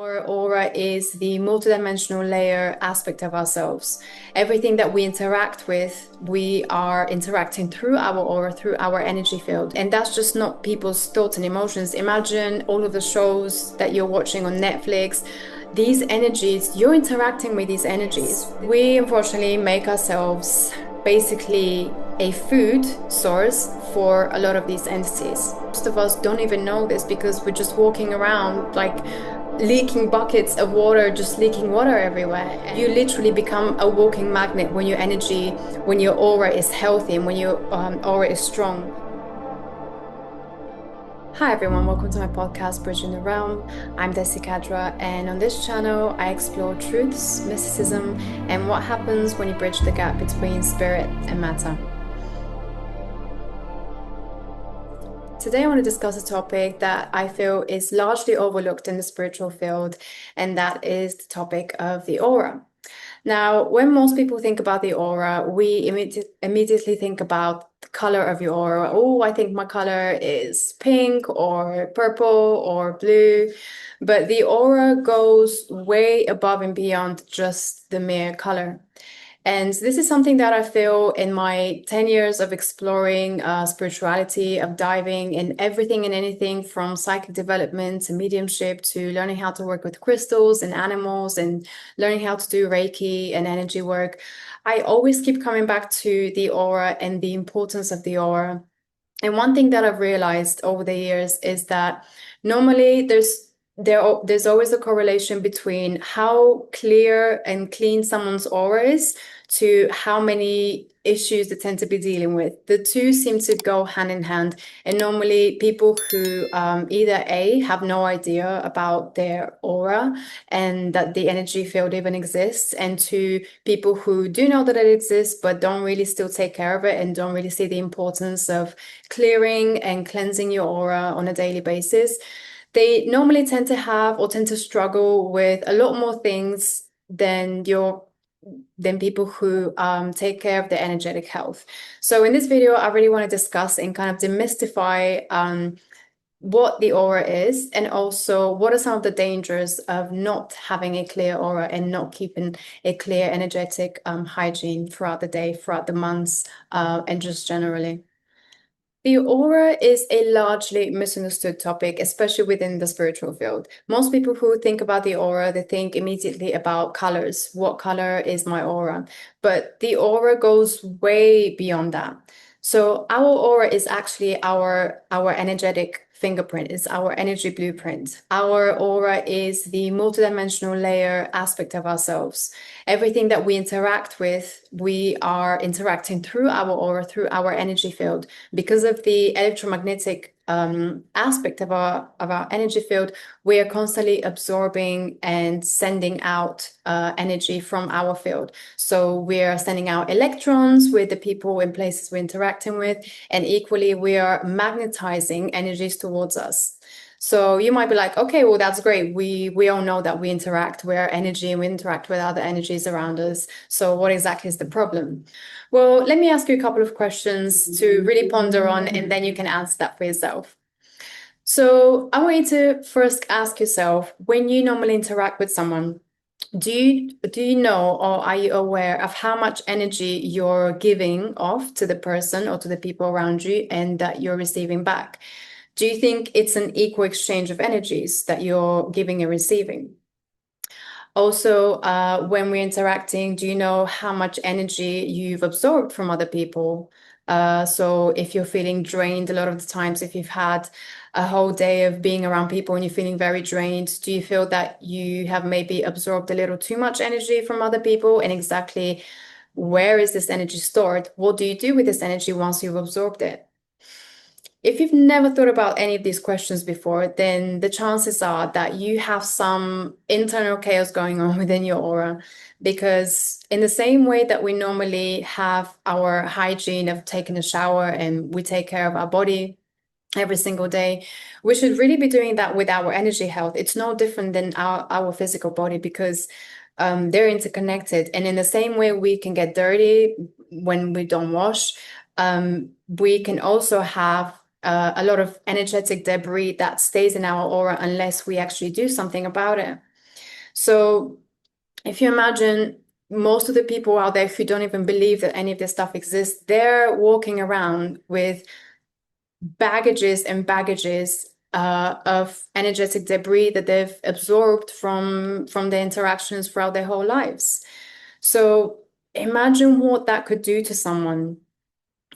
Our aura is the multidimensional layer aspect of ourselves. Everything that we interact with, we are interacting through our aura, through our energy field. And that's just not people's thoughts and emotions. Imagine all of the shows that you're watching on Netflix. These energies, you're interacting with these energies. We unfortunately make ourselves basically a food source for a lot of these entities. Most of us don't even know this because we're just walking around like leaking buckets of water, just leaking water everywhere. You literally become a walking magnet when your energy, when your aura is healthy and when your aura is strong. Hi everyone, welcome to my podcast, Bridging the Realm. I'm Desi Kadra, and on this channel I explore truths, mysticism, and what happens when you bridge the gap between spirit and matter. Today I want to discuss a topic that I feel is largely overlooked in the spiritual field, and that is the topic of the aura. Now, when most people think about the aura, we immediately think about the color of your aura. Oh, I think my color is pink or purple or blue. But the aura goes way above and beyond just the mere color. And this is something that I feel in my 10 years of exploring spirituality, of diving in everything and anything from psychic development to mediumship to learning how to work with crystals and animals and learning how to do Reiki and energy work. I always keep coming back to the aura and the importance of the aura. And one thing that I've realized over the years is that normally there's always a correlation between how clear and clean someone's aura is to how many issues they tend to be dealing with. The two seem to go hand in hand. And normally people who either A, have no idea about their aura and that the energy field even exists, and two, people who do know that it exists but don't really still take care of it and don't really see the importance of clearing and cleansing your aura on a daily basis. They normally tend to have or tend to struggle with a lot more things than people who take care of their energetic health. So in this video, I really want to discuss and kind of demystify what the aura is, and also what are some of the dangers of not having a clear aura and not keeping a clear energetic hygiene throughout the day, throughout the months, and just generally. The aura is a largely misunderstood topic, especially within the spiritual field. Most people who think about the aura, they think immediately about colors. What color is my aura? But the aura goes way beyond that. So our aura is actually our energetic fingerprint, it's our energy blueprint. Our aura is the multidimensional layer aspect of ourselves. Everything that we interact with, we are interacting through our aura, through our energy field. Because of the electromagnetic aspect of our energy field, we are constantly absorbing and sending out energy from our field. So we are sending out electrons with the people and places we're interacting with, and equally we are magnetizing energies towards us. So you might be like, okay, well, that's great. We all know that we interact with our energy and we interact with other energies around us. So what exactly is the problem? Well, let me ask you a couple of questions to really ponder on, and then you can answer that for yourself. So I want you to first ask yourself, when you normally interact with someone, do you know, or are you aware of how much energy you're giving off to the person or to the people around you and that you're receiving back? Do you think it's an equal exchange of energies that you're giving and receiving? Also, when we're interacting, do you know how much energy you've absorbed from other people? So if you're feeling drained a lot of the times, if you've had a whole day of being around people and you're feeling very drained, do you feel that you have maybe absorbed a little too much energy from other people? And exactly where is this energy stored? What do you do with this energy once you've absorbed it? If you've never thought about any of these questions before, then the chances are that you have some internal chaos going on within your aura. Because in the same way that we normally have our hygiene of taking a shower and we take care of our body every single day, we should really be doing that with our energy health. It's no different than our physical body, because they're interconnected. And in the same way we can get dirty when we don't wash, we can also have a lot of energetic debris that stays in our aura unless we actually do something about it. So if you imagine most of the people out there who don't even believe that any of this stuff exists, they're walking around with baggages and baggages of energetic debris that they've absorbed from the interactions throughout their whole lives. So imagine what that could do to someone.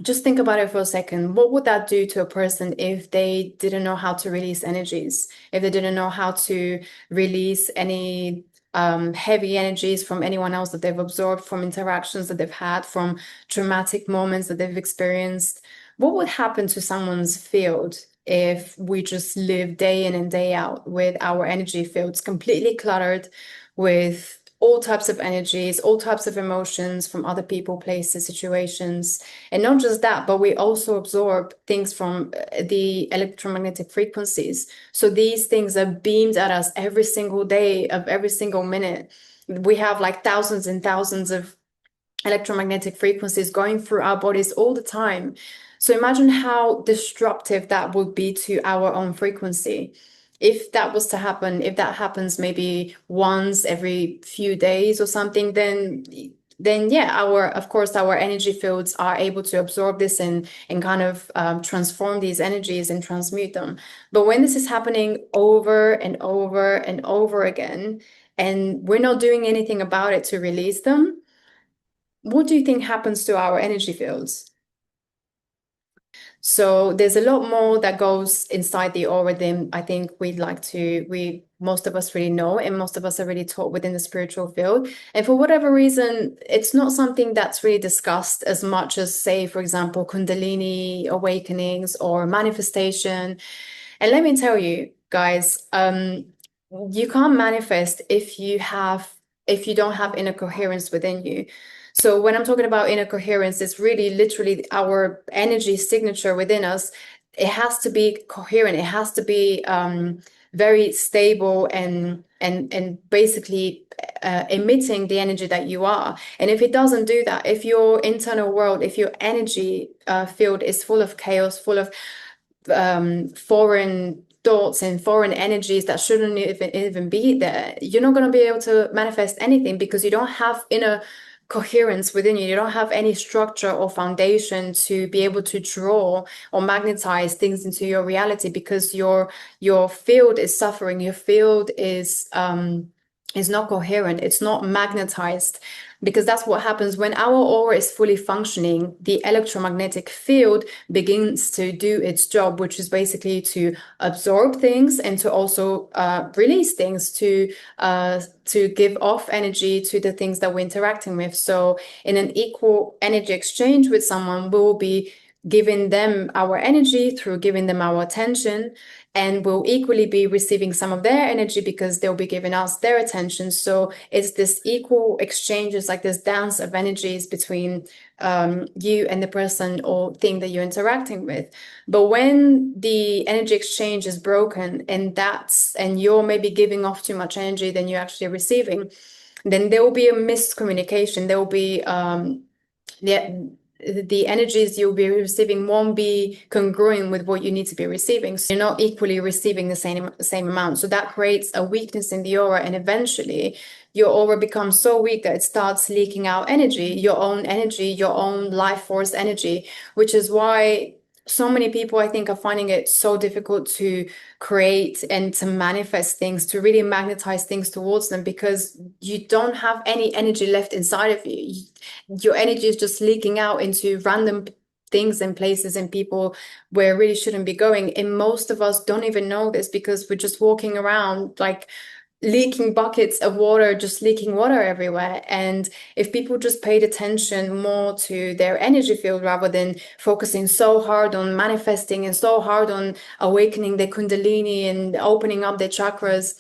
Just think about it for a second. What would that do to a person if they didn't know how to release energies, if they didn't know how to release any heavy energies from anyone else that they've absorbed, from interactions that they've had, from traumatic moments that they've experienced? What would happen to someone's field if we just live day in and day out with our energy fields completely cluttered with all types of energies, all types of emotions from other people, places, situations? And not just that, but we also absorb things from the electromagnetic frequencies. So these things are beamed at us every single day of every single minute. We have like thousands and thousands of electromagnetic frequencies going through our bodies all the time. So imagine how disruptive that would be to our own frequency. If that was to happen, if that happens maybe once every few days or something, then yeah, of course our energy fields are able to absorb this and kind of transform these energies and transmute them. But when this is happening over and over and over again, and we're not doing anything about it to release them, what do you think happens to our energy fields? So there's a lot more that goes inside the aura than I think most of us really know, and most of us are really taught within the spiritual field. And for whatever reason, it's not something that's really discussed as much as, say, for example, Kundalini awakenings or manifestation. And let me tell you, guys, you can't manifest if you don't have inner coherence within you. So when I'm talking about inner coherence, it's really literally our energy signature within us. It has to be coherent. It has to be very stable and basically emitting the energy that you are. And if it doesn't do that, if your internal world, if your energy field is full of chaos, full of foreign thoughts and foreign energies that shouldn't even be there, you're not going to be able to manifest anything because you don't have inner coherence within you. You don't have any structure or foundation to be able to draw or magnetize things into your reality because your field is suffering. Your field is not coherent. It's not magnetized. Because that's what happens when our aura is fully functioning. The electromagnetic field begins to do its job, which is basically to absorb things and to also release things, to give off energy to the things that we're interacting with. So in an equal energy exchange with someone, we'll be giving them our energy through giving them our attention, and we'll equally be receiving some of their energy because they'll be giving us their attention. So it's this equal exchange, it's like this dance of energies between you and the person or thing that you're interacting with. But when the energy exchange is broken and you're maybe giving off too much energy than you're actually receiving, then there will be a miscommunication. There will be the energies you'll be receiving won't be congruent with what you need to be receiving. So you're not equally receiving the same amount. So that creates a weakness in the aura, and eventually your aura becomes so weak that it starts leaking out energy, your own life force energy, which is why so many people, I think, are finding it so difficult to create and to manifest things, to really magnetize things towards them, because you don't have any energy left inside of you. Your energy is just leaking out into random things and places and people where it really shouldn't be going. And most of us don't even know this because we're just walking around like leaking buckets of water, just leaking water everywhere. And if people just paid attention more to their energy field rather than focusing so hard on manifesting and so hard on awakening their kundalini and opening up their chakras,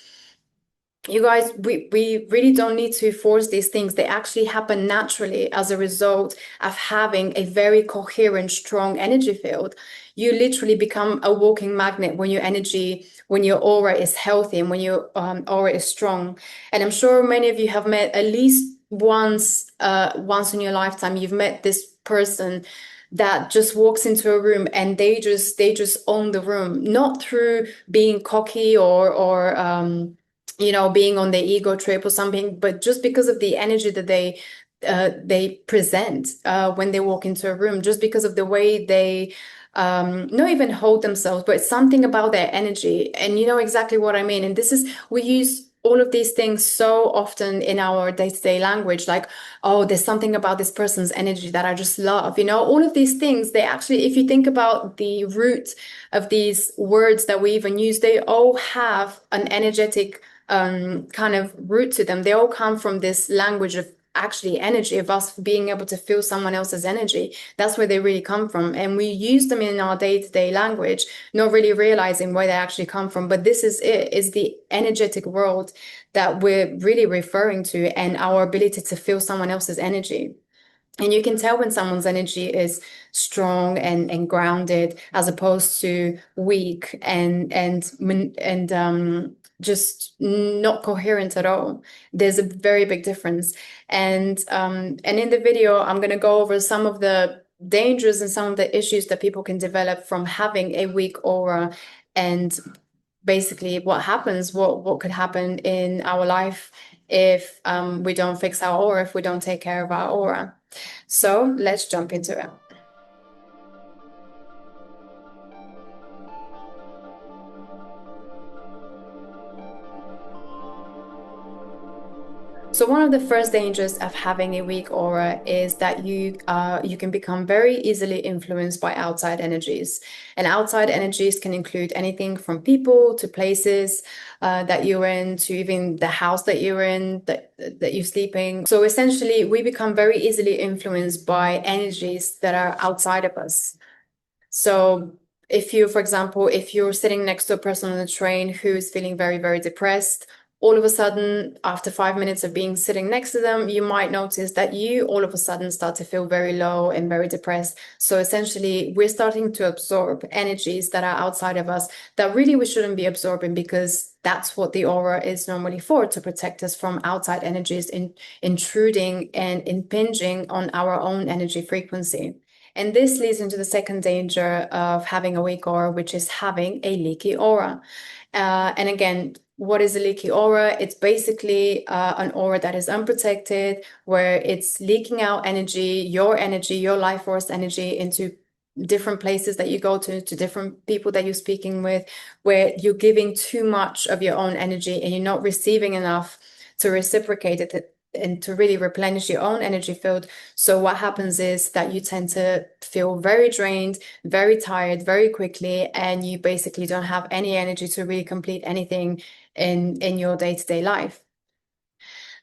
you guys, we really don't need to force these things. They actually happen naturally as a result of having a very coherent, strong energy field. You literally become a walking magnet when when your aura is healthy and when your aura is strong. And I'm sure many of you have met at least once in your lifetime, you've met this person that just walks into a room and they just own the room, not through being cocky or being on their ego trip or something, but just because of the energy that they present when they walk into a room, just because of the way they not even hold themselves, but it's something about their energy. And you know exactly what I mean. And this is, we use all of these things so often in our day-to-day language, like, oh, there's something about this person's energy that I just love. All of these things, they actually, if you think about the root of these words that we even use, they all have an energetic kind of root to them. They all come from this language of actually energy, of us being able to feel someone else's energy. That's where they really come from. And we use them in our day-to-day language, not really realizing where they actually come from. But this is it, is the energetic world that we're really referring to, and our ability to feel someone else's energy. And you can tell when someone's energy is strong and grounded, as opposed to weak and just not coherent at all. There's a very big difference. And in the video, I'm going to go over some of the dangers and some of the issues that people can develop from having a weak aura, and basically what could happen in our life if we don't fix our aura, if we don't take care of our aura. So let's jump into it. So one of the first dangers of having a weak aura is that you can become very easily influenced by outside energies. And outside energies can include anything from people to places that you're in, to even the house that you're in, that you're sleeping. So essentially, we become very easily influenced by energies that are outside of us. So if you, for example, if you're sitting next to a person on the train who's feeling very, very depressed, all of a sudden, after 5 minutes of being sitting next to them, you might notice that you all of a sudden start to feel very low and very depressed. So essentially, we're starting to absorb energies that are outside of us that really we shouldn't be absorbing, because that's what the aura is normally for, to protect us from outside energies intruding and impinging on our own energy frequency. And this leads into the second danger of having a weak aura, which is having a leaky aura. And again, what is a leaky aura? It's basically an aura that is unprotected, where it's leaking out energy, your life force energy, into different places that you go to different people that you're speaking with, where you're giving too much of your own energy and you're not receiving enough to reciprocate it and to really replenish your own energy field. So what happens is that you tend to feel very drained, very tired, very quickly, and you basically don't have any energy to really complete anything in your day-to-day life.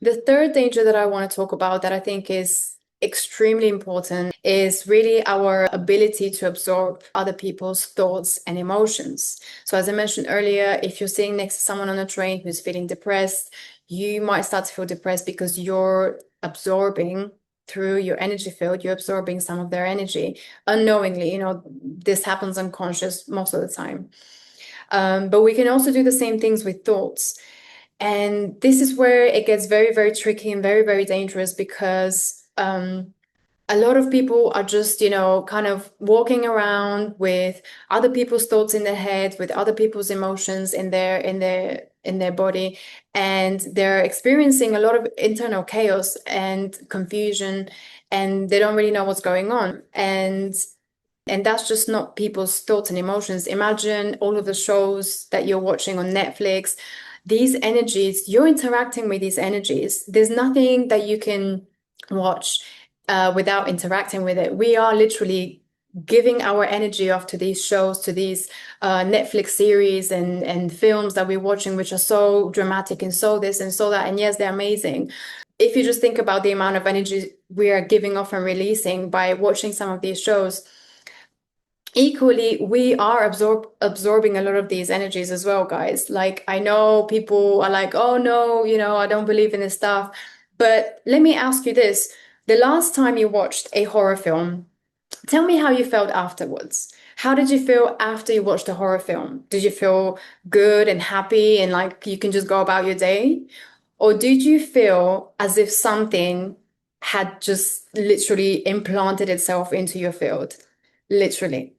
The third danger that I want to talk about, that I think is extremely important, is really our ability to absorb other people's thoughts and emotions. So as I mentioned earlier, if you're sitting next to someone on a train who's feeling depressed, you might start to feel depressed because you're absorbing, through your energy field, you're absorbing some of their energy unknowingly. This happens unconscious most of the time. But we can also do the same things with thoughts. And this is where it gets very, very tricky and very, very dangerous, because a lot of people are just, kind of walking around with other people's thoughts in their head, with other people's emotions in their body, and they're experiencing a lot of internal chaos and confusion, and they don't really know what's going on. And that's just not people's thoughts and emotions. Imagine all of the shows that you're watching on Netflix. These energies, you're interacting with these energies. There's nothing that you can watch without interacting with it. We are literally giving our energy off to these shows, to these Netflix series and films that we're watching, which are so dramatic and so this and so that. And yes, they're amazing. If you just think about the amount of energy we are giving off and releasing by watching some of these shows, equally, we are absorbing a lot of these energies as well, guys. Like, I know people are like, oh no, I don't believe in this stuff. But let me ask you this. The last time you watched a horror film, tell me how you felt afterwards. How did you feel after you watched a horror film? Did you feel good and happy and like you can just go about your day? Or did you feel as if something had just literally implanted itself into your field? Literally.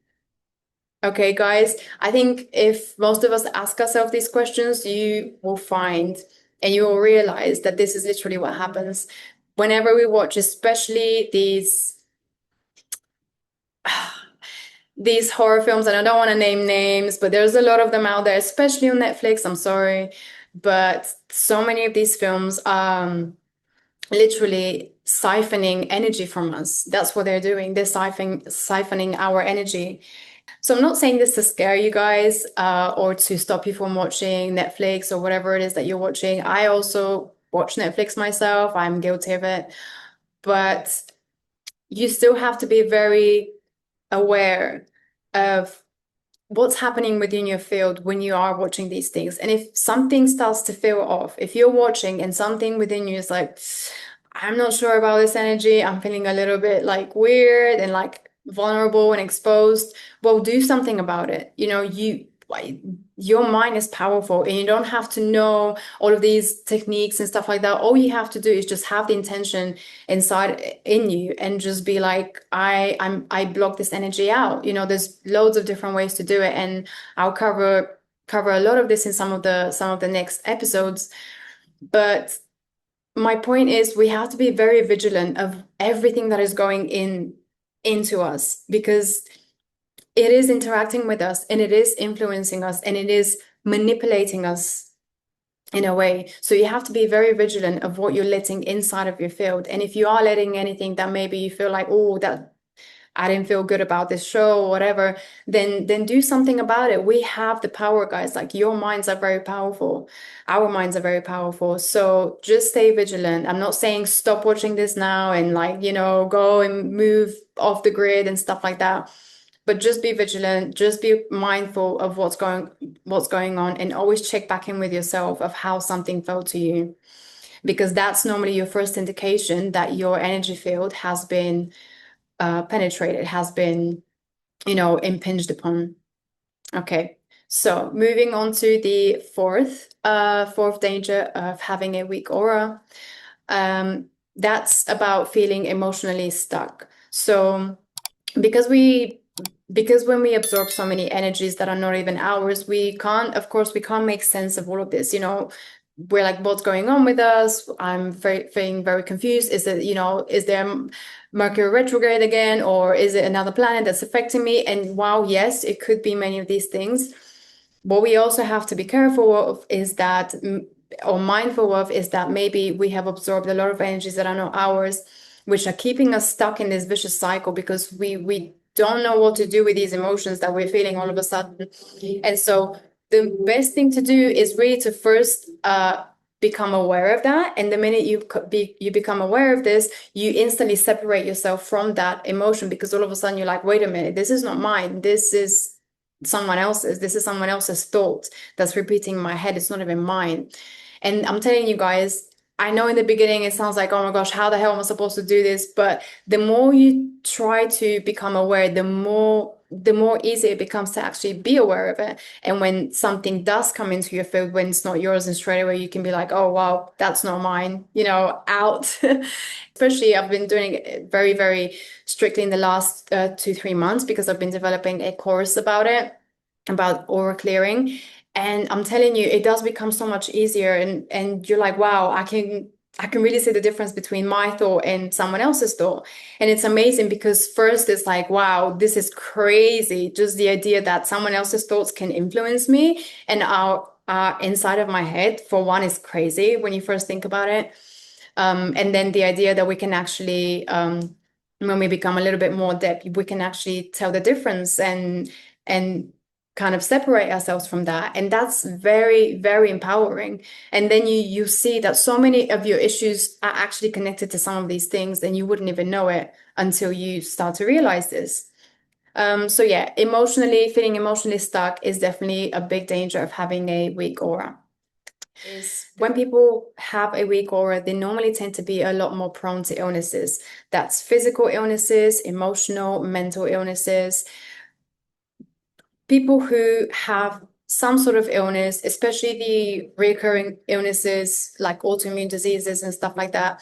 Okay, guys, I think if most of us ask ourselves these questions, you will find and you will realize that this is literally what happens whenever we watch, especially these horror films, and I don't want to name names, but there's a lot of them out there, especially on Netflix. I'm sorry, but so many of these films literally siphoning energy from us. That's what they're doing. They're siphoning our energy. So I'm not saying this to scare you guys or to stop you from watching Netflix or whatever it is that you're watching. I also watch Netflix myself. I'm guilty of it. But you still have to be very aware of what's happening within your field when you are watching these things. And if something starts to feel off, if you're watching and something within you is like, I'm not sure about this energy, I'm feeling a little bit like weird and like vulnerable and exposed, well, do something about it. You know, your mind is powerful and you don't have to know all of these techniques and stuff like that. All you have to do is just have the intention inside in you and just be like, I block this energy out. You know, there's loads of different ways to do it, and I'll cover a lot of this in some of the next episodes. But my point is we have to be very vigilant of everything that is going into us, because it is interacting with us and it is influencing us and it is manipulating us in a way. So you have to be very vigilant of what you're letting inside of your field. And if you are letting anything that maybe you feel like, oh, that I didn't feel good about this show or whatever, then do something about it. We have the power, guys. Like, your minds are very powerful. Our minds are very powerful. So just stay vigilant. I'm not saying stop watching this now and, like, go and move off the grid and stuff like that. But just be vigilant, just be mindful of what's going on, and always check back in with yourself of how something felt to you. Because that's normally your first indication that your energy field has been penetrated, has been, impinged upon. Okay, so moving on to the fourth danger of having a weak aura. That's about feeling emotionally stuck. So because when we absorb so many energies that are not even ours, we can't make sense of all of this. We're like, what's going on with us? I'm feeling very confused. Is there Mercury retrograde again, or is it another planet that's affecting me? And wow, yes, it could be many of these things. What we also have to be careful of is that, or mindful of, is that maybe we have absorbed a lot of energies that are not ours, which are keeping us stuck in this vicious cycle, because we don't know what to do with these emotions that we're feeling all of a sudden. And so the best thing to do is really to first become aware of that. And the minute you become aware of this, you instantly separate yourself from that emotion, because all of a sudden you're like, wait a minute, this is not mine. This is someone else's. This is someone else's thought that's repeating in my head. It's not even mine. And I'm telling you guys, I know in the beginning it sounds like, oh my gosh, how the hell am I supposed to do this? But the more you try to become aware, the more easy it becomes to actually be aware of it. And when something does come into your field when it's not yours, and straight away you can be like, oh wow, that's not mine, out. Especially I've been doing it very, very strictly in the last 2-3 months, because I've been developing a course about aura clearing. And I'm telling you, it does become so much easier, and you're like, wow, I can really see the difference between my thought and someone else's thought. And it's amazing, because first it's like, wow, this is crazy. Just the idea that someone else's thoughts can influence me and are inside of my head, for one, is crazy when you first think about it. And then the idea that we can actually, when we become a little bit more adept, we can actually tell the difference and kind of separate ourselves from that. And that's very, very empowering. And then you see that so many of your issues are actually connected to some of these things, and you wouldn't even know it until you start to realize this. So yeah, feeling emotionally stuck is definitely a big danger of having a weak aura. Is when people have a weak aura, they normally tend to be a lot more prone to illnesses. That's physical illnesses, emotional, mental illnesses. People who have some sort of illness, especially the recurring illnesses like autoimmune diseases and stuff like that,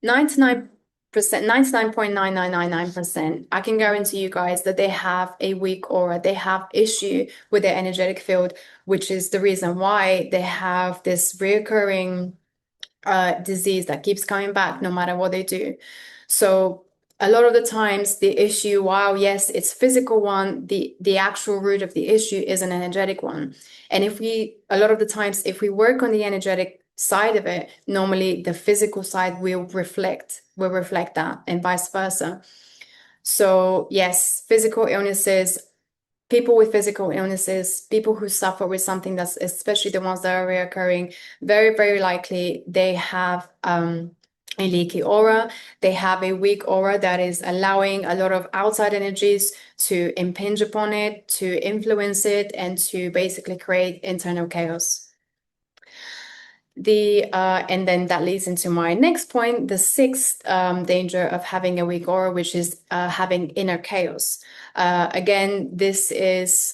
99 99.9999%, I can guarantee you guys that they have a weak aura. They have issue with their energetic field, which is the reason why they have this reoccurring disease that keeps coming back no matter what they do. So a lot of the times the issue, while yes, it's physical one, the actual root of the issue is an energetic one. And a lot of the times, if we work on the energetic side of it, normally the physical side will reflect that, and vice versa. So yes, physical illnesses, people with physical illnesses, people who suffer with something that's, especially the ones that are reoccurring, very, very likely they have a leaky aura. They have a weak aura that is allowing a lot of outside energies to impinge upon it, to influence it, and to basically create internal chaos. And then that leads into my next point, the sixth danger of having a weak aura, which is having inner chaos. Again, this is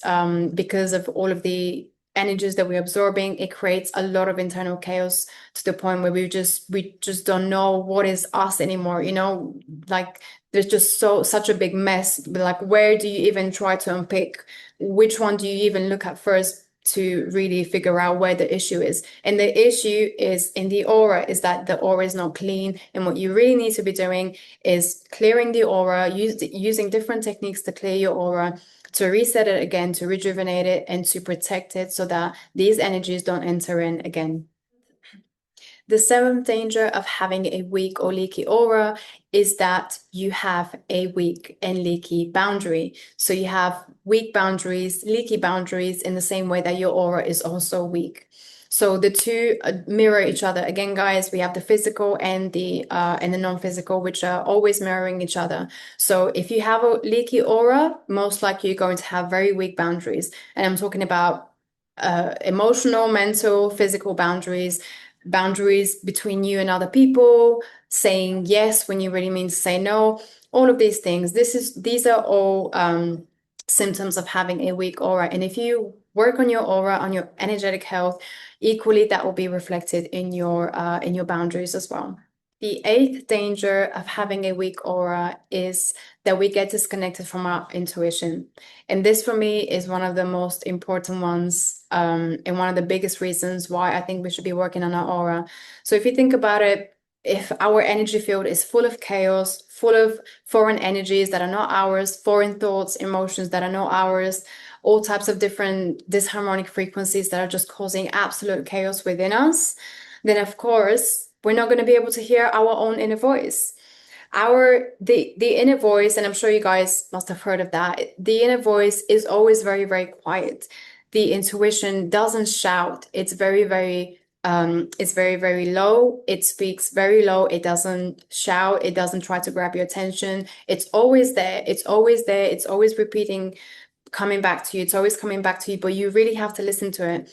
because of all of the energies that we're absorbing. It creates a lot of internal chaos to the point where we just don't know what is us anymore. Like there's just such a big mess. Like, where do you even try to unpick? Which one do you even look at first to really figure out where the issue is? And the issue is in the aura, is that the aura is not clean. And what you really need to be doing is clearing the aura, using different techniques to clear your aura, to reset it again, to rejuvenate it, and to protect it so that these energies don't enter in again. The seventh danger of having a weak or leaky aura is that you have a weak and leaky boundary. So you have weak boundaries, leaky boundaries, in the same way that your aura is also weak. So the two mirror each other. Again, guys, we have the physical and the non-physical, which are always mirroring each other. So if you have a leaky aura, most likely you're going to have very weak boundaries. And I'm talking about emotional, mental, physical boundaries between you and other people, saying yes when you really mean to say no, all of these things. These are all symptoms of having a weak aura. And if you work on your aura, on your energetic health, equally that will be reflected in your boundaries as well. The eighth danger of having a weak aura is that we get disconnected from our intuition. And this, for me, is one of the most important ones, and one of the biggest reasons why I think we should be working on our aura. So if you think about it, if our energy field is full of chaos, full of foreign energies that are not ours, foreign thoughts, emotions that are not ours, all types of different disharmonic frequencies that are just causing absolute chaos within us, then of course we're not going to be able to hear our own inner voice. The inner voice, and I'm sure you guys must have heard of that, the inner voice is always very, very quiet. The intuition doesn't shout. It's very, very very low. It speaks very low. It doesn't shout. It doesn't try to grab your attention. It's always there. It's always there. It's always repeating, coming back to you. It's always coming back to you, but you really have to listen to it.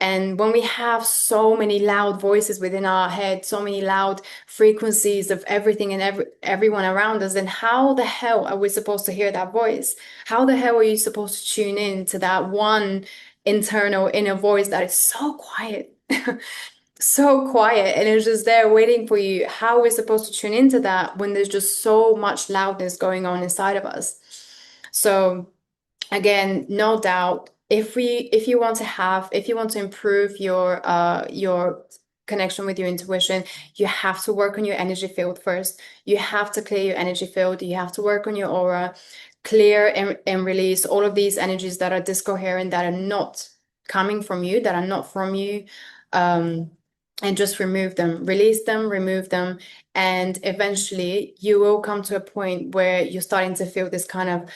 And when we have so many loud voices within our head, so many loud frequencies of everything and everyone around us, then how the hell are we supposed to hear that voice? How the hell are you supposed to tune in to that one internal inner voice that is so quiet? So quiet, and it's just there waiting for you. How are we supposed to tune into that when there's just so much loudness going on inside of us? So again, no doubt, if you want to improve your connection with your intuition, you have to work on your energy field first. You have to clear your energy field. You have to work on your aura, clear and release all of these energies that are discoherent, that are not coming from you, that are not from you, and just remove them, release them, remove them, and eventually you will come to a point where you're starting to feel this kind of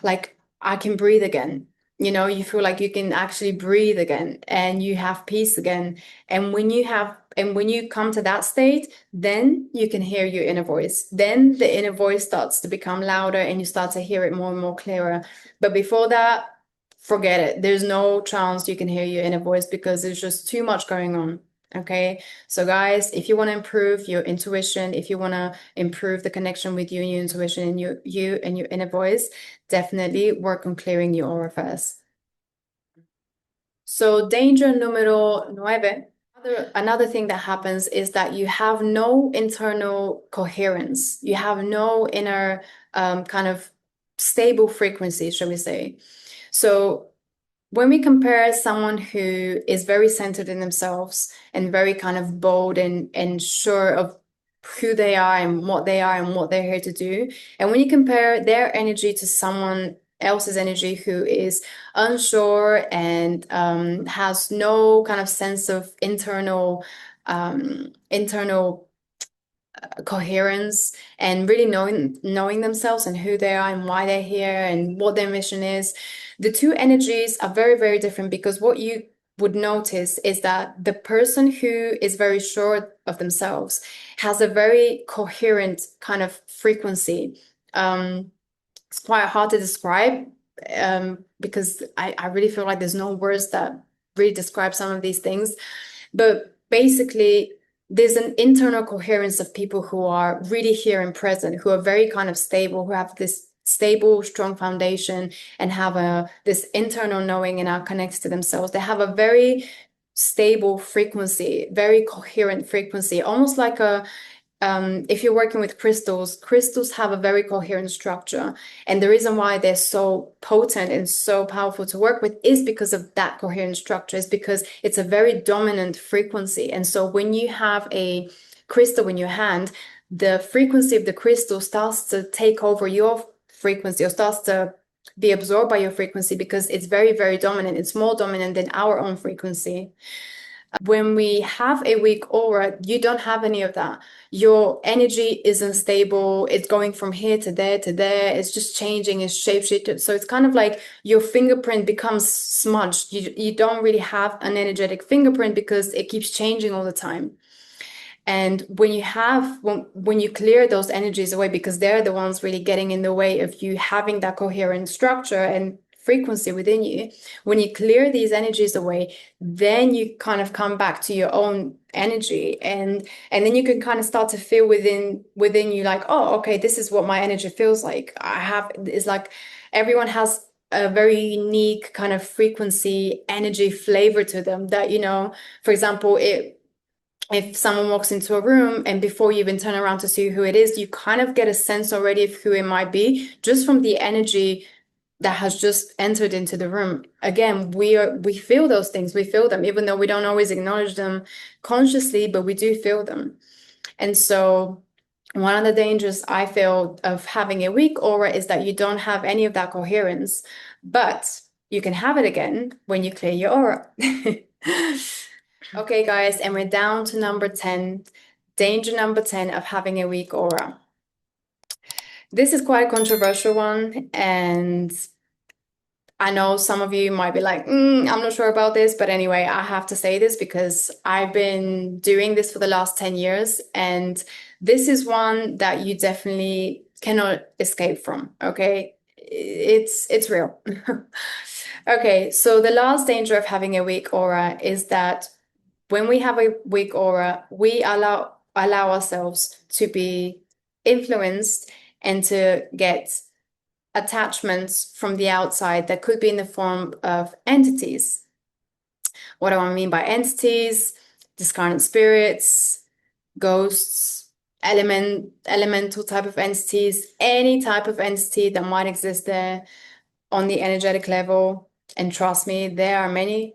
like, I can breathe again. You feel like you can actually breathe again, and you have peace again. And when you come to that state, then you can hear your inner voice. Then the inner voice starts to become louder and you start to hear it more and more clearer. But before that, forget it. There's no chance you can hear your inner voice because there's just too much going on. Okay, so guys, if you want to improve your intuition, if you want to improve the connection with you and your intuition and you and your inner voice, definitely work on clearing your aura first. So danger número 9. Another thing that happens is that you have no internal coherence. You have no inner kind of stable frequency, shall we say. So when we compare someone who is very centered in themselves and very kind of bold and sure of who they are and what they're here to do, and when you compare their energy to someone else's energy who is unsure and has no kind of sense of internal coherence and really knowing themselves and who they are and why they're here and what their mission is. The two energies are very, very different because what you would notice is that the person who is very sure of themselves has a very coherent kind of frequency. It's quite hard to describe because I really feel like there's no words that really describe some of these things. But basically, there's an internal coherence of people who are really here and present, who are very kind of stable, who have this stable, strong foundation and have this internal knowing and are connected to themselves. They have a very stable frequency, very coherent frequency, almost like if you're working with crystals, crystals have a very coherent structure. And the reason why they're so potent and so powerful to work with is because of that coherent structure, is because it's a very dominant frequency. And so when you have a crystal in your hand, the frequency of the crystal starts to take over your frequency or starts to be absorbed by your frequency because it's very, very dominant. It's more dominant than our own frequency. When we have a weak aura, you don't have any of that. Your energy isn't stable. It's going from here to there to there. It's just changing, it's shapeshifted. So it's kind of like your fingerprint becomes smudged. You don't really have an energetic fingerprint because it keeps changing all the time. And when you clear those energies away, because they're the ones really getting in the way of you having that coherent structure and frequency within you, when you clear these energies away, then you kind of come back to your own energy, and then you can kind of start to feel within you like, oh, okay, this is what my energy feels like. It's like everyone has a very unique kind of frequency, energy flavor to them that, for example, if someone walks into a room and before you even turn around to see who it is, you kind of get a sense already of who it might be just from the energy that has just entered into the room. Again, we feel those things, we feel them, even though we don't always acknowledge them consciously, but we do feel them. And so one of the dangers I feel of having a weak aura is that you don't have any of that coherence, but you can have it again when you clear your aura. Okay, guys, and we're down to number 10, danger number 10 of having a weak aura. This is quite a controversial one, and I know some of you might be like, I'm not sure about this, but anyway, I have to say this because I've been doing this for the last 10 years, and this is one that you definitely cannot escape from, okay? It's real. Okay, so the last danger of having a weak aura is that when we have a weak aura, we allow ourselves to be influenced and to get attachments from the outside that could be in the form of entities. What do I mean by entities? Discarnate spirits, ghosts, elemental type of entities, any type of entity that might exist there on the energetic level. And trust me, there are many.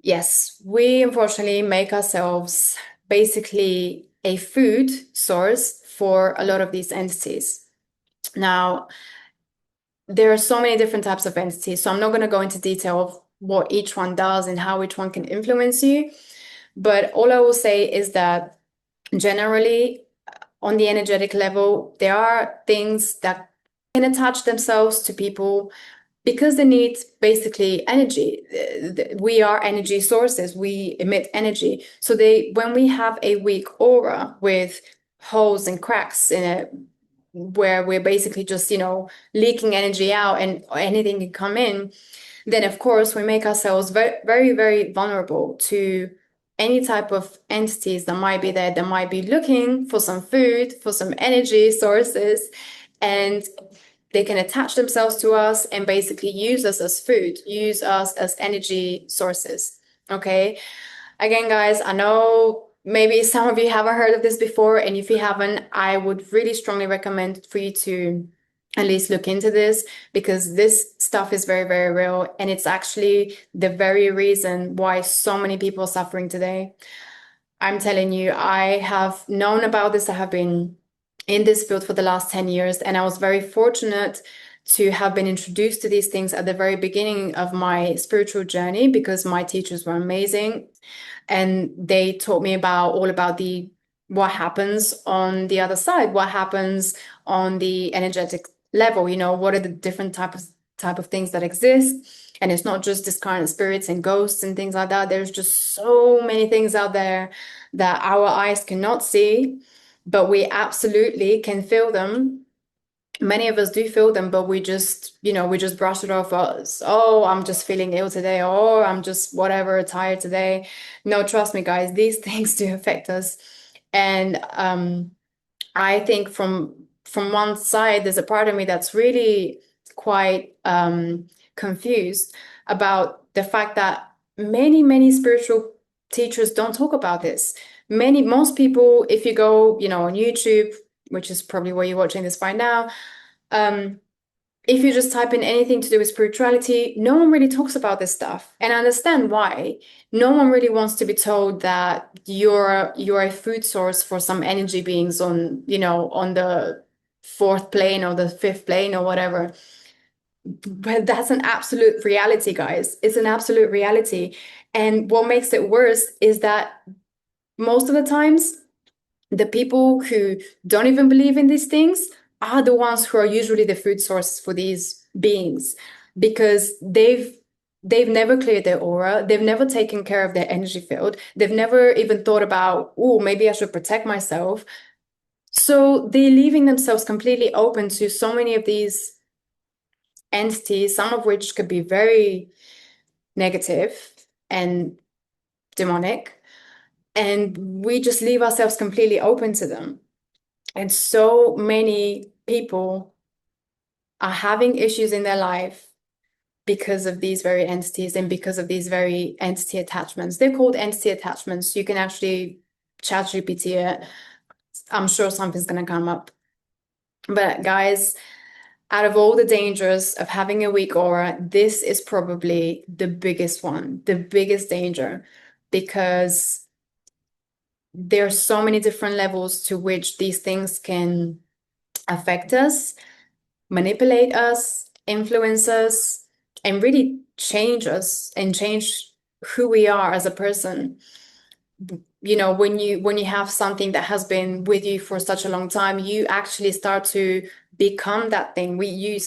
Yes, we unfortunately make ourselves basically a food source for a lot of these entities. Now, there are so many different types of entities, so I'm not going to go into detail of what each one does and how each one can influence you. But all I will say is that generally, on the energetic level, there are things that can attach themselves to people because they need basically energy. We are energy sources. We emit energy. So when we have a weak aura with holes and cracks in it, where we're basically just, leaking energy out and anything can come in, then of course we make ourselves very, very, very vulnerable to any type of entities that might be there, that might be looking for some food, for some energy sources, and they can attach themselves to us and basically use us as food, use us as energy sources. Okay. Again, guys, I know maybe some of you haven't heard of this before, and if you haven't, I would really strongly recommend for you to at least look into this because this stuff is very, very real, and it's actually the very reason why so many people are suffering today. I'm telling you, I have known about this. I have been in this field for the last 10 years, and I was very fortunate to have been introduced to these things at the very beginning of my spiritual journey because my teachers were amazing and they taught me about all about the what happens on the other side, what happens on the energetic level, what are the different type of things that exist. And it's not just discarnate spirits and ghosts and things like that. There's just so many things out there that our eyes cannot see, but we absolutely can feel them. Many of us do feel them, but we just brush it off as, oh, I'm just feeling ill today, or I'm just whatever, tired today. No, trust me, guys, these things do affect us. And I think from one side, there's a part of me that's really quite confused about the fact that many, many spiritual teachers don't talk about this. Most people, if you go, on YouTube, which is probably where you're watching this right now, um, if you just type in anything to do with spirituality, no one really talks about this stuff. And I understand why. No one really wants to be told that you're a food source for some energy beings on the fourth plane or the fifth plane or whatever. But that's an absolute reality, guys. It's an absolute reality. And what makes it worse is that most of the times the people who don't even believe in these things are the ones who are usually the food source for these beings because they've never cleared their aura, they've never taken care of their energy field, they've never even thought about, oh, maybe I should protect myself. So they're leaving themselves completely open to so many of these entities, some of which could be very negative and demonic, and we just leave ourselves completely open to them. And so many people are having issues in their life because of these very entities and because of these very entity attachments. They're called entity attachments. You can actually chat GPT it. I'm sure something's going to come up. But guys, out of all the dangers of having a weak aura, this is probably the biggest one, the biggest danger, because there are so many different levels to which these things can affect us, manipulate us, influence us, and really change us and change who we are as a person. When you have something that has been with you for such a long time, you actually start to become that thing. You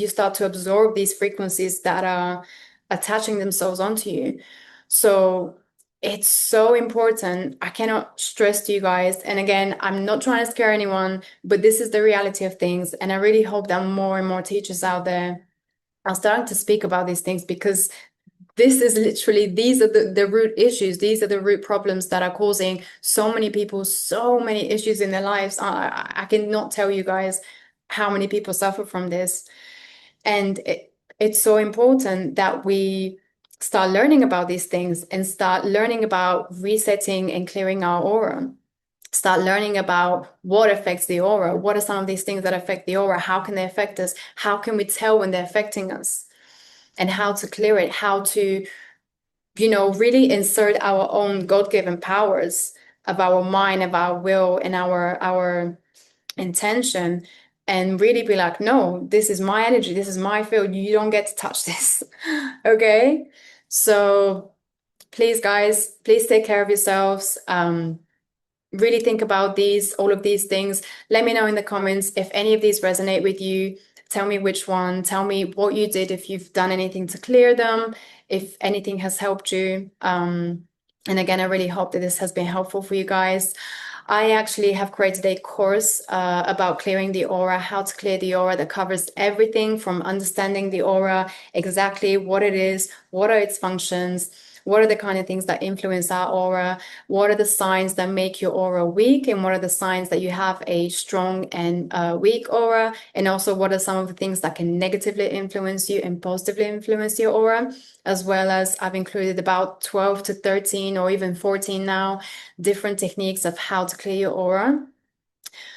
start to absorb these frequencies that are attaching themselves onto you. So it's so important. I cannot stress to you guys. And again, I'm not trying to scare anyone, but this is the reality of things. And I really hope that more and more teachers out there are starting to speak about these things because this is literally, these are the root issues. These are the root problems that are causing so many people so many issues in their lives. I cannot tell you guys how many people suffer from this. And it's so important that we start learning about these things and start learning about resetting and clearing our aura. Start learning about what affects the aura. What are some of these things that affect the aura? How can they affect us? How can we tell when they're affecting us? And how to clear it, how to, really insert our own God-given powers of our mind, of our will, and our intention, and really be like, no, this is my energy, this is my field, you don't get to touch this. Okay? So please, guys, please take care of yourselves. Really think about all of these things. Let me know in the comments if any of these resonate with you. Tell me which one. Tell me what you did, if you've done anything to clear them, if anything has helped you. And again, I really hope that this has been helpful for you guys. I actually have created a course about clearing the aura, how to clear the aura, that covers everything from understanding the aura, exactly what it is, what are its functions, what are the kind of things that influence our aura, what are the signs that make your aura weak, and what are the signs that you have a strong and weak aura, and also what are some of the things that can negatively influence you and positively influence your aura, as well as I've included about 12 to 13 or even 14 now different techniques of how to clear your aura.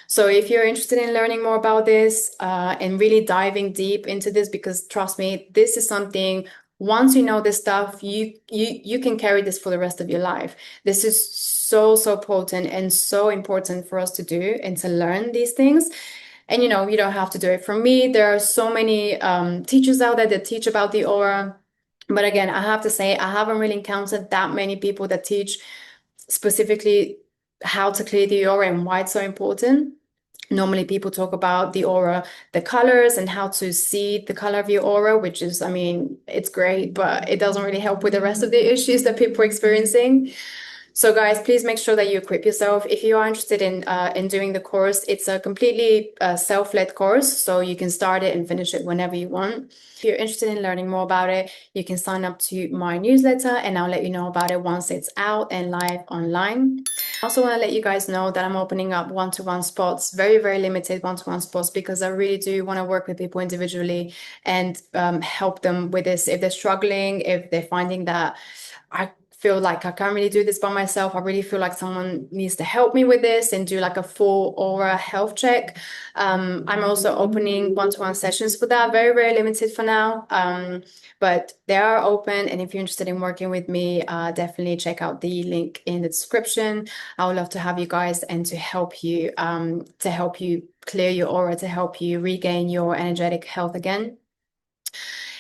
So if you're interested in learning more about this and really diving deep into this, because trust me, this is something, once you know this stuff, you can carry this for the rest of your life. This is so potent and so important for us to do and to learn these things. And you know, you don't have to do it. For me, there are so many teachers out there that teach about the aura. But again, I have to say, I haven't really encountered that many people that teach specifically how to clear the aura and why it's so important. Normally people talk about the aura, the colors, and how to see the color of your aura, which is, I mean, it's great, but it doesn't really help with the rest of the issues that people are experiencing. So guys, please make sure that you equip yourself. If you are interested in doing the course, it's a completely self-led course, so you can start it and finish it whenever you want. If you're interested in learning more about it, you can sign up to my newsletter and I'll let you know about it once it's out and live online. I also want to let you guys know that I'm opening up one-to-one spots, very limited one-to-one spots, because I really do want to work with people individually and help them with this. If they're struggling, if they're finding that I feel like I can't really do this by myself, I really feel like someone needs to help me with this and do like a full aura health check. I'm also opening one-to-one sessions for that, very limited for now, but they are open. And if you're interested in working with me, definitely check out the link in the description. I would love to have you guys and to help you clear your aura, to help you regain your energetic health again.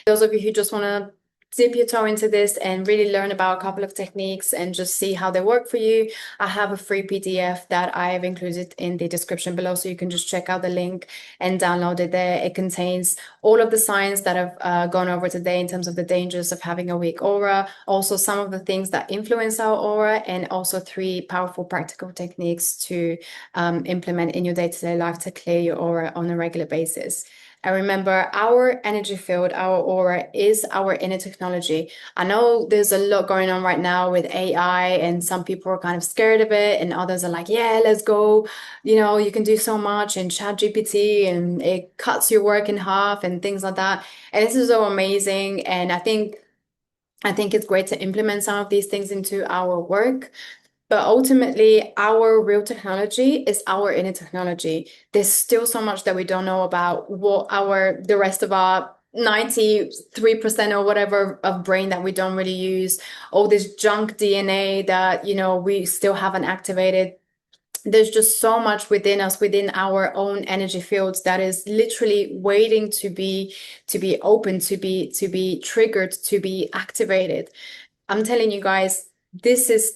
Those of you who just want to dip your toe into this and really learn about a couple of techniques and just see how they work for you, I have a free PDF that I have included in the description below, so you can just check out the link and download it there. It contains all of the signs that I've gone over today in terms of the dangers of having a weak aura, also some of the things that influence our aura, and also 3 powerful practical techniques to implement in your day-to-day life to clear your aura on a regular basis. And remember, our energy field, our aura, is our inner technology. I know there's a lot going on right now with AI, and some people are kind of scared of it, and others are like, yeah, let's go. You know, you can do so much in ChatGPT, and it cuts your work in half and things like that. And this is so amazing. And I think it's great to implement some of these things into our work. But ultimately, our real technology is our inner technology. There's still so much that we don't know about what the rest of our 93% or whatever of brain that we don't really use, all this junk DNA that, you know, we still haven't activated. There's just so much within us, within our own energy fields, that is literally waiting to be open, to be triggered, to be activated. I'm telling you guys,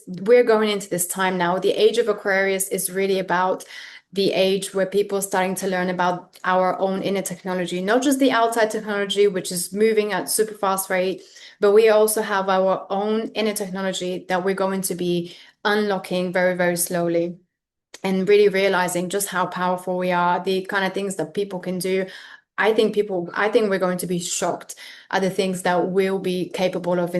we're going into this time now. The age of Aquarius is really about the age where people are starting to learn about our own inner technology, not just the outside technology, which is moving at super fast rate, but we also have our own inner technology that we're going to be unlocking very slowly, and really realizing just how powerful we are, the kind of things that people can do. I think we're going to be shocked at the things that we'll be capable of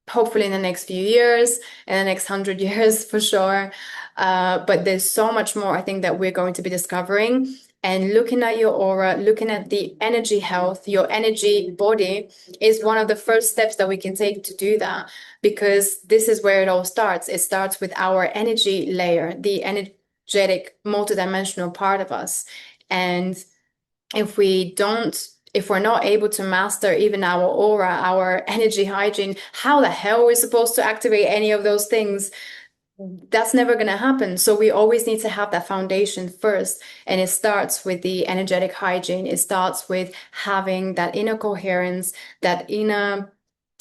hopefully in the next few years, in the next 100 years for sure. But there's so much more, I think, that we're going to be discovering. And looking at your aura, looking at the energy health, your energy body, is one of the first steps that we can take to do that, because this is where it all starts. It starts with our energy layer, the energetic, multidimensional part of us. And if we're not able to master even our aura, our energy hygiene, how the hell are we supposed to activate any of those things? That's never going to happen. So we always need to have that foundation first. And it starts with the energetic hygiene. It starts with having that inner coherence, that inner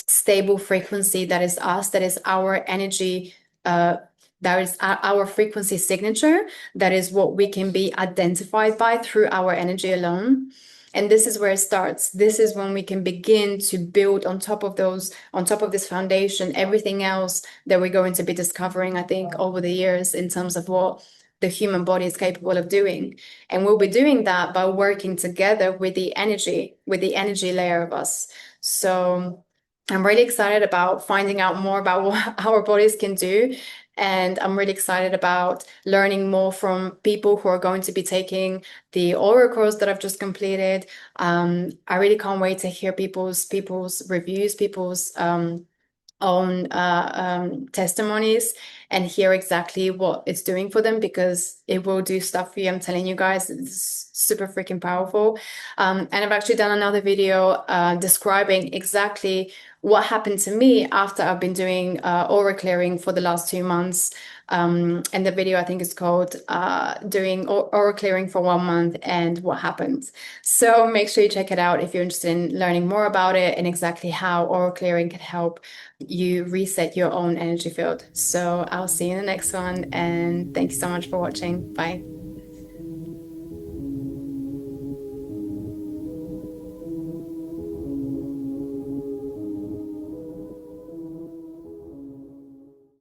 stable frequency that is us, that is our energy, that is our frequency signature. That is what we can be identified by through our energy alone. And this is where it starts. This is when we can begin to build on top of this foundation, everything else that we're going to be discovering, I think, over the years in terms of what the human body is capable of doing. And we'll be doing that by working together with the energy layer of us. So I'm really excited about finding out more about what our bodies can do. And I'm really excited about learning more from people who are going to be taking the Aura course that I've just completed. I really can't wait to hear people's reviews, people's own testimonies, and hear exactly what it's doing for them, because it will do stuff for you. I'm telling you guys, it's super freaking powerful. And I've actually done another video describing exactly what happened to me after I've been doing aura clearing for the last 2 months. And the video, I think, is called doing aura clearing for 1 month and what happened. So make sure you check it out if you're interested in learning more about it and exactly how aura clearing can help you reset your own energy field. So I'll see you in the next one, and thank you so much for watching. Bye.